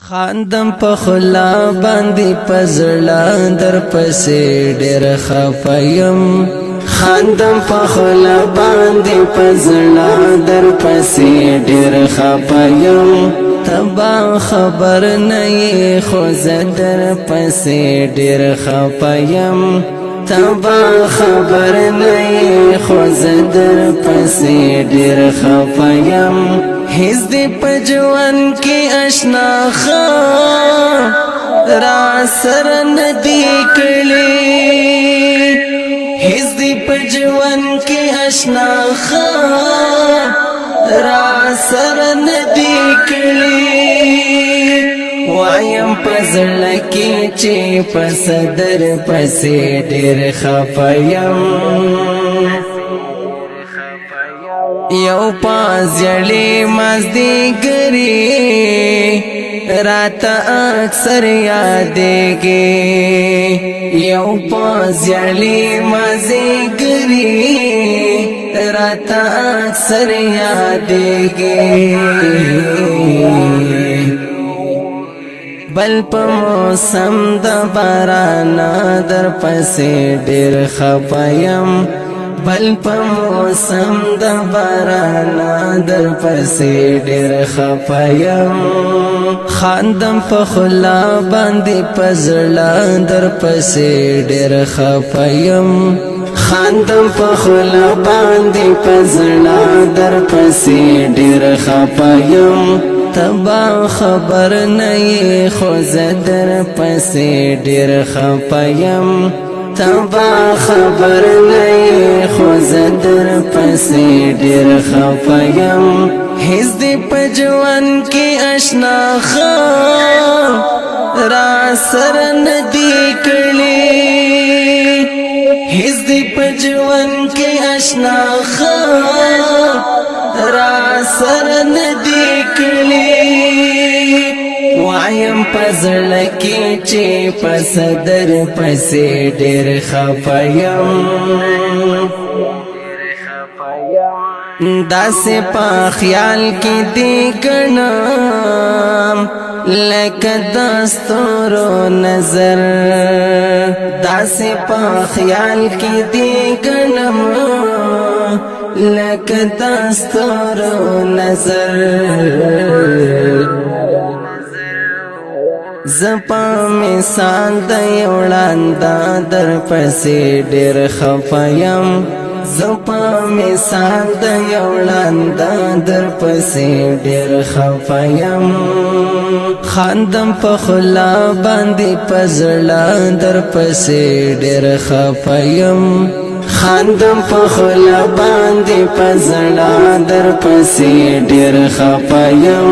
خاندم په خلا باندې پزړه در پسې ډېر خفایم خاندم په خلا باندې پزړه در پسې ډېر خفایم تبا خبر نه خو زه در پسې ډېر خفایم تبا خبر نه خو زه در پسې ډېر خفایم هیڅ دې په ژوند کې آشنا خا را سره ندی کړی هیڅ دې په ژوند کې آشنا خا را سره ندی کړی وایم پزړه کې چې پس در پسې ډېر خفایم یو پازړې مازدیګری رات اکثر یادېږي یو پازړې مازدیګری رات اکثر یادېږي بل په موسم د باران در پسې ډېر خفایم بل په موسم د باران در پسې ډېر خفایم خاندم په خلا باندې پزړه در پسې ډېر خفایم خاندم په خلا باندې پزړه در پسې ډېر خفایم تبا خبر نه خو زه در پسې ډېر خفایم تبا خبر نه خو زه در پسې ډېر خفایم هیڅ دې په ژوند کې آشنا خا را سره ندی کړی هیڅ دې په ژوند کې آشنا خا را سره ندی کړی وایم پزړه کې چې پس در پسې ډېر خفایم داسې په خیال کې دی ګڼم لکه د ستورو نظر داسې په خیال کې دی ګڼم لکه د ستورو نظر زپا مثال د یو ړانده در پسې ډېر خفایم زپا مثال د یو ړانده در پسې ډېر خفایم خاندم په خلا باندې پزړه در پسې ډېر خفایم خاندم په خلا باندې پزړه در پسې ډېر خفایم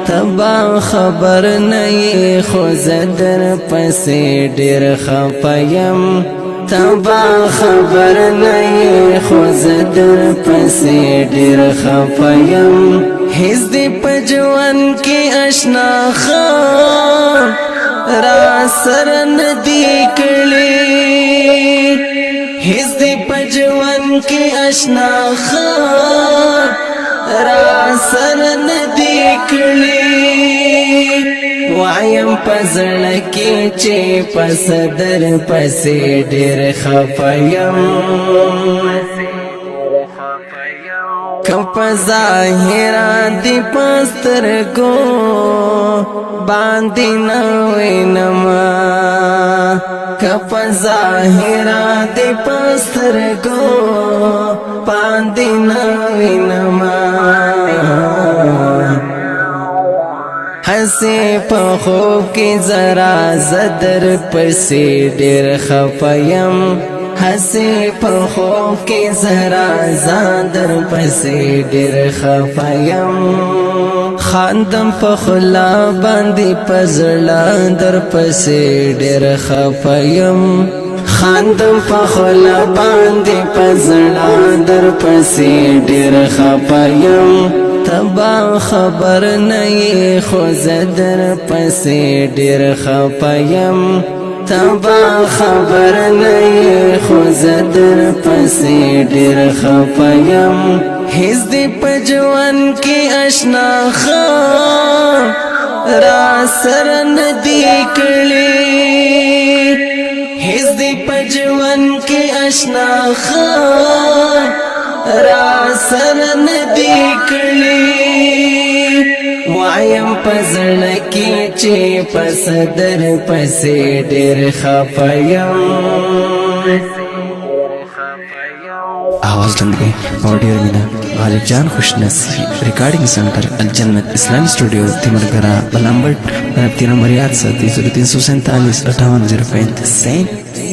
تبا خبر نه خو زه در پسې ډېر خفایم تبا خبر نه خو زه در پسې ډېر خفایم هیڅ دې په ژوند کې آشنا خا را سره ندی کړی هیڅ دې په ژوند کې آشنا خا را سره ندی کړی وایم پزړه کې چې پس در پسې ډېر خفایم کپ ظاهر دی پسترګو باندې نه وینما کپ ظاهر دی پسترګو باندې نه وینما حسې په خوب کې زرا زدر پسې ډېر خفایم حسې په خوب کې زرا زدر پسې ډېر خفایم خاندم په خلا باندې پزړه در پسې ډېر خفایم خاندم په خلا باندې پزړه در پسې ډېر خفایم تبا خبر نه خو زه در پسې ډېر خفایم تبا خبر نه خو زه در پسې ډېر خفایم هیڅ دې په ژوند کې آشنا خا را سره ندی کړي هیڅ دې په ژوند کې آشنا خان را سره ندی کړي وایم پزړه کې چې پس در پسې ډېر خفه یم आवाज लंबे ऑडियो मीना गालिब जान खुश नसीब रिकॉर्डिंग सेंटर अलजन्नत इस्लामी स्टूडियो तिमरगरा बलंबट 3 नंबर याद 347 58 035